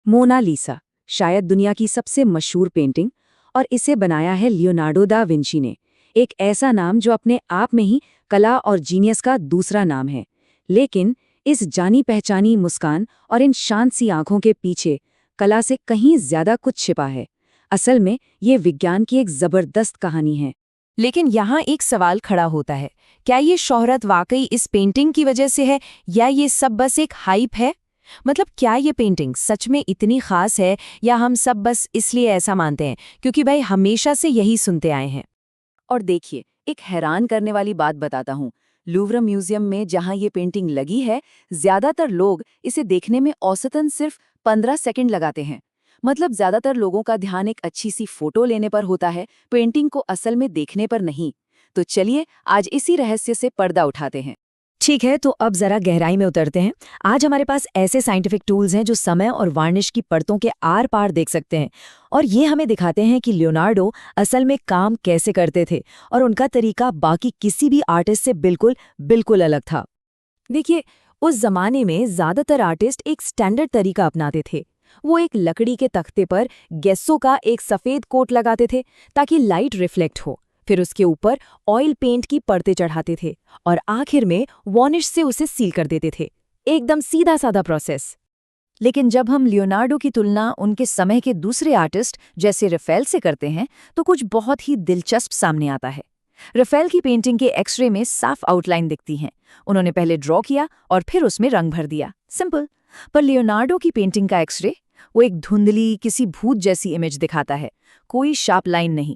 Mona Lisa शायद दुनिया की सबसे मशहूर पेंटिंग, और इसे बनाया है लियोनार्डो दा विंची ने। एक ऐसा नाम जो अपने आप में ही कला और जीनियस का दूसरा नाम है। लेकिन इस जानी पहचानी मुस्कान और इन शांत सी आंखों के पीछे कला से कहीं ज्यादा कुछ छिपा है। असल में ये विज्ञान की एक जबरदस्त कहानी है। लेकिन यहाँ एक सवाल खड़ा होता है, क्या ये शोहरत वाकई इस पेंटिंग की वजह से है या ये सब बस एक हाइप है? मतलब क्या ये पेंटिंग सच में इतनी खास है या हम सब बस इसलिए ऐसा मानते हैं क्योंकि भाई हमेशा से यही सुनते आए हैं? और देखिए, एक हैरान करने वाली बात बताता हूँ। लूव्र म्यूजियम में जहाँ ये पेंटिंग लगी है, ज्यादातर लोग इसे देखने में औसतन सिर्फ 15 सेकंड लगाते हैं। मतलब ज्यादातर लोगों का ध्यान एक अच्छी सी फोटो लेने पर होता है, पेंटिंग को असल में देखने पर नहीं। तो चलिए आज इसी रहस्य से पर्दा उठाते हैं। ठीक है, तो अब जरा गहराई में उतरते हैं। आज हमारे पास ऐसे साइंटिफिक टूल्स हैं जो समय और वार्निश की परतों के आर पार देख सकते हैं, और ये हमें दिखाते हैं कि लियोनार्डो असल में काम कैसे करते थे और उनका तरीका बाकी किसी भी आर्टिस्ट से बिल्कुल बिल्कुल अलग था। देखिए, उस जमाने में ज्यादातर आर्टिस्ट एक स्टैंडर्ड तरीका अपनाते थे। वो एक लकड़ी के तख्ते पर गेस्सो का एक सफेद कोट लगाते थे ताकि लाइट रिफ्लेक्ट हो। फिर उसके ऊपर ऑयल पेंट की परतें चढ़ाते थे और आखिर में वार्निश से उसे सील कर देते थे। एकदम सीधा साधा प्रोसेस। लेकिन जब हम लियोनार्डो की तुलना उनके समय के दूसरे आर्टिस्ट जैसे रफेल से करते हैं तो कुछ बहुत ही दिलचस्प सामने आता है। रफेल की पेंटिंग के एक्सरे में साफ आउटलाइन दिखती हैं। उन्होंने पहले ड्रॉ किया और फिर उसमें रंग भर दिया, सिंपल। पर लियोनार्डो की पेंटिंग का एक्सरे, वो एक धुंधली किसी भूत जैसी इमेज दिखाता है। कोई शार्प लाइन नहीं।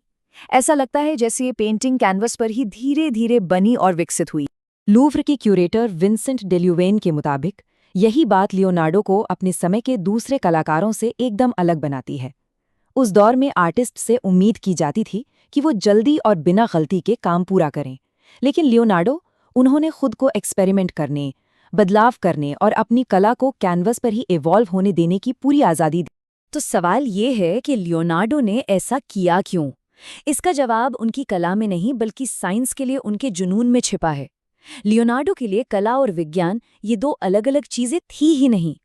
ऐसा लगता है जैसे ये पेंटिंग कैनवस पर ही धीरे धीरे बनी और विकसित हुई। लूव्र के क्यूरेटर विंसेंट डेल्यूवेन के मुताबिक यही बात लियोनार्डो को अपने समय के दूसरे कलाकारों से एकदम अलग बनाती है। उस दौर में आर्टिस्ट से उम्मीद की जाती थी कि वो जल्दी और बिना गलती के काम पूरा करें। लेकिन लियोनार्डो, उन्होंने खुद को एक्सपेरिमेंट करने, बदलाव करने और अपनी कला को कैनवस पर ही इवॉल्व होने देने की पूरी आज़ादी दी। तो सवाल ये है कि लियोनार्डो ने ऐसा किया क्यों? इसका जवाब उनकी कला में नहीं बल्कि साइंस के लिए उनके जुनून में छिपा है। लियोनार्डो के लिए कला और विज्ञान ये दो अलग अलग चीजें थी ही नहीं।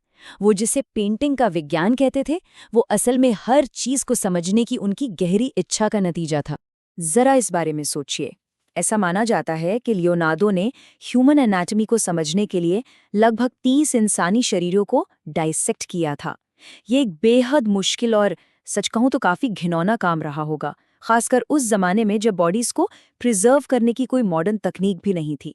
वो जिसे पेंटिंग का विज्ञान कहते थे, वो असल में हर चीज को समझने की उनकी गहरी इच्छा का नतीजा था। जरा इस बारे में सोचिए। ऐसा माना जाता है कि लियोनार्डो ने ह्यूमन एनाटॉमी को समझने के लिए लगभग 30 इंसानी शरीरों को डाइसेक्ट किया था। ये एक बेहद मुश्किल और सच कहूं तो काफी घिनौना काम रहा होगा, खासकर उस जमाने में जब बॉडीज को प्रिजर्व करने की कोई मॉडर्न तकनीक भी नहीं थी।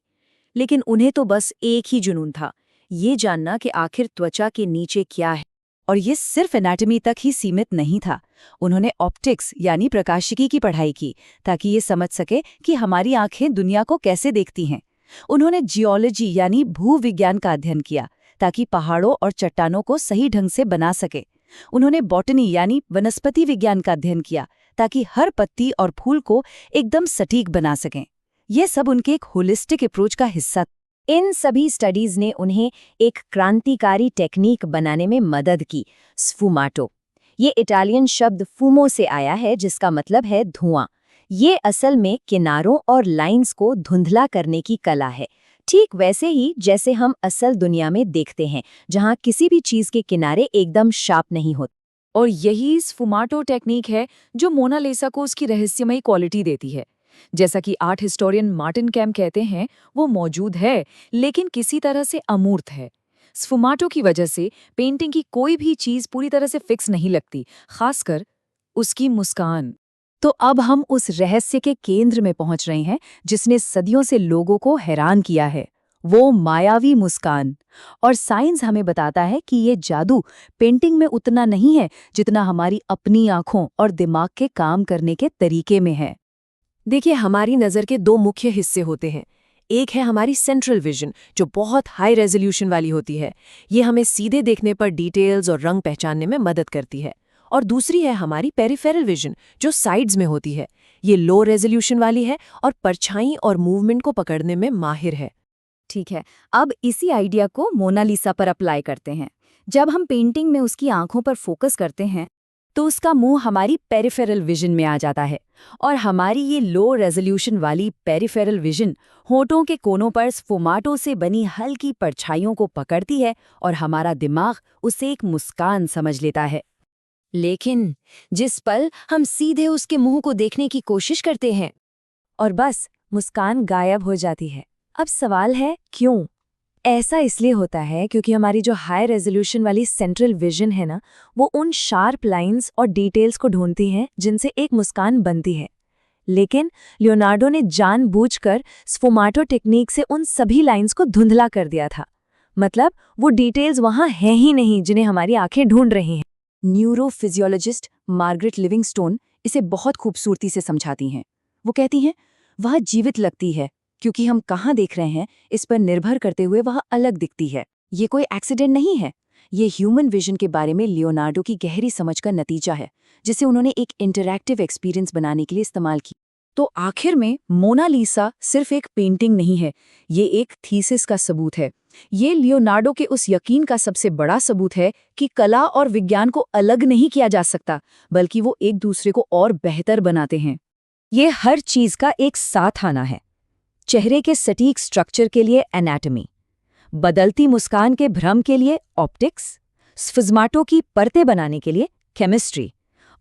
लेकिन उन्हें तो बस एक ही जुनून था, ये जानना कि आखिर त्वचा के नीचे क्या है। और ये सिर्फ एनाटॉमी तक ही सीमित नहीं था। उन्होंने ऑप्टिक्स यानी प्रकाशिकी की पढ़ाई की ताकि ये समझ सके कि हमारी आंखें दुनिया को कैसे देखती हैं। उन्होंने जियोलॉजी यानी भूविज्ञान का अध्ययन किया ताकि पहाड़ों और चट्टानों को सही ढंग से बना सके। उन्होंने बॉटनी यानी वनस्पति विज्ञान का अध्ययन किया ताकि हर पत्ती और फूल को एकदम सटीक बना सकें। ये सब उनके एक होलिस्टिक अप्रोच का हिस्सा। इन सभी स्टडीज ने उन्हें एक क्रांतिकारी टेक्निक बनाने में मदद की, स्फुमाटो। ये इटालियन शब्द फूमो से आया है जिसका मतलब है धुआं। ये असल में किनारों और लाइंस को धुंधला करने की कला है, ठीक वैसे ही जैसे हम असल दुनिया में देखते हैं, जहां किसी भी चीज के किनारे एकदम शार्प नहीं होते। और यही स्फुमाटो टेक्निक है जो मोनालिसा को उसकी रहस्यमयी क्वालिटी देती है। जैसा कि आर्ट हिस्टोरियन मार्टिन कैम कहते हैं, वो मौजूद है लेकिन किसी तरह से अमूर्त है। स्फुमाटो की वजह से पेंटिंग की कोई भी चीज पूरी तरह से फिक्स नहीं लगती, खासकर उसकी मुस्कान। तो अब हम उस रहस्य के केंद्र में पहुंच रहे हैं जिसने सदियों से लोगों को हैरान किया है, वो मायावी मुस्कान। और साइंस हमें बताता है कि ये जादू पेंटिंग में उतना नहीं है जितना हमारी अपनी आंखों और दिमाग के काम करने के तरीके में है। देखिए, हमारी नज़र के दो मुख्य हिस्से होते हैं। एक है हमारी सेंट्रल विजन जो बहुत हाई रेजोल्यूशन वाली होती है। ये हमें सीधे देखने पर डिटेल्स और रंग पहचानने में मदद करती है। और दूसरी है हमारी पेरिफेरल विजन जो साइड्स में होती है। ये लो रेजोल्यूशन वाली है और परछाई और मूवमेंट को पकड़ने में माहिर है। ठीक है, अब इसी आइडिया को मोनालिसा पर अप्लाई करते हैं। जब हम पेंटिंग में उसकी आंखों पर फोकस करते हैं तो उसका मुंह हमारी पेरिफेरल विजन में आ जाता है और हमारी ये लो रेजोल्यूशन वाली पेरिफेरल विजन होठों के कोनों पर स्फुमाटो से बनी हल्की परछाइयों को पकड़ती है और हमारा दिमाग उसे एक मुस्कान समझ लेता है। लेकिन जिस पल हम सीधे उसके मुंह को देखने की कोशिश करते हैं और बस मुस्कान गायब हो जाती है। अब सवाल है क्यों? ऐसा इसलिए होता है क्योंकि हमारी जो हाई रेजोल्यूशन वाली सेंट्रल विजन है ना, वो उन शार्प लाइंस और डिटेल्स को ढूंढती है जिनसे एक मुस्कान बनती है। लेकिन लियोनार्डो ने जानबूझकर स्फुमाटो टेक्निक से उन सभी लाइंस को धुंधला कर दिया था। मतलब वो डिटेल्स वहां हैं ही नहीं जिन्हें हमारी आंखें ढूंढ रही हैं। न्यूरोफिजियोलॉजिस्ट मार्गरेट लिविंगस्टोन इसे बहुत खूबसूरती से समझाती हैं। वो कहती हैं, वह जीवित लगती है क्योंकि हम कहाँ देख रहे हैं इस पर निर्भर करते हुए वह अलग दिखती है। ये कोई एक्सीडेंट नहीं है, ये ह्यूमन विजन के बारे में लियोनार्डो की गहरी समझ का नतीजा है, जिसे उन्होंने एक इंटरैक्टिव एक्सपीरियंस बनाने के लिए इस्तेमाल की। तो आखिर में मोनालिसा सिर्फ एक पेंटिंग नहीं है, ये एक थीसिस का सबूत है। ये लियोनार्डो के उस यकीन का सबसे बड़ा सबूत है कि कला और विज्ञान को अलग नहीं किया जा सकता, बल्कि वो एक दूसरे को और बेहतर बनाते हैं। ये हर चीज का एक साथ आना है। चेहरे के सटीक स्ट्रक्चर के लिए एनाटॉमी, बदलती मुस्कान के भ्रम के लिए ऑप्टिक्स, स्फिज्माटो की परतें बनाने के लिए केमिस्ट्री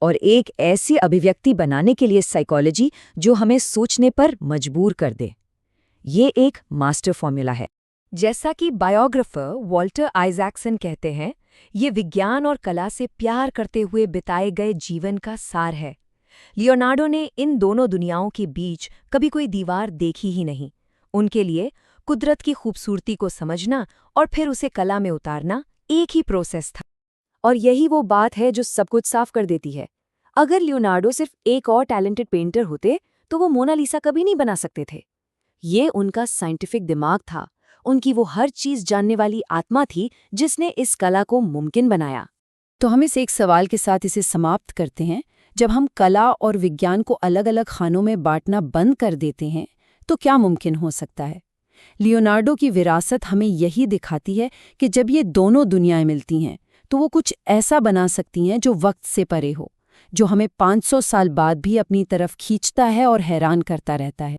और एक ऐसी अभिव्यक्ति बनाने के लिए साइकोलॉजी जो हमें सोचने पर मजबूर कर दे। ये एक मास्टर फॉर्मूला है। जैसा कि बायोग्राफर वॉल्टर आइजैक्सन कहते हैं, ये विज्ञान और कला से प्यार करते हुए बिताए गए जीवन का सार है। लियोनार्डो ने इन दोनों दुनियाओं के बीच कभी कोई दीवार देखी ही नहीं। उनके लिए कुदरत की खूबसूरती को समझना और फिर उसे कला में उतारना एक ही प्रोसेस था। और यही वो बात है जो सब कुछ साफ कर देती है। अगर लियोनार्डो सिर्फ एक और टैलेंटेड पेंटर होते तो वो मोनालिसा कभी नहीं बना सकते थे। ये उनका साइंटिफिक दिमाग था, उनकी वो हर चीज जानने वाली आत्मा थी जिसने इस कला को मुमकिन बनाया। तो हम इस एक सवाल के साथ इसे समाप्त करते हैं। जब हम कला और विज्ञान को अलग अलग खानों में बांटना बंद कर देते हैं तो क्या मुमकिन हो सकता है? लियोनार्डो की विरासत हमें यही दिखाती है कि जब ये दोनों दुनियाएं मिलती हैं तो वो कुछ ऐसा बना सकती हैं जो वक्त से परे हो, जो हमें 500 साल बाद भी अपनी तरफ खींचता है और हैरान करता रहता है।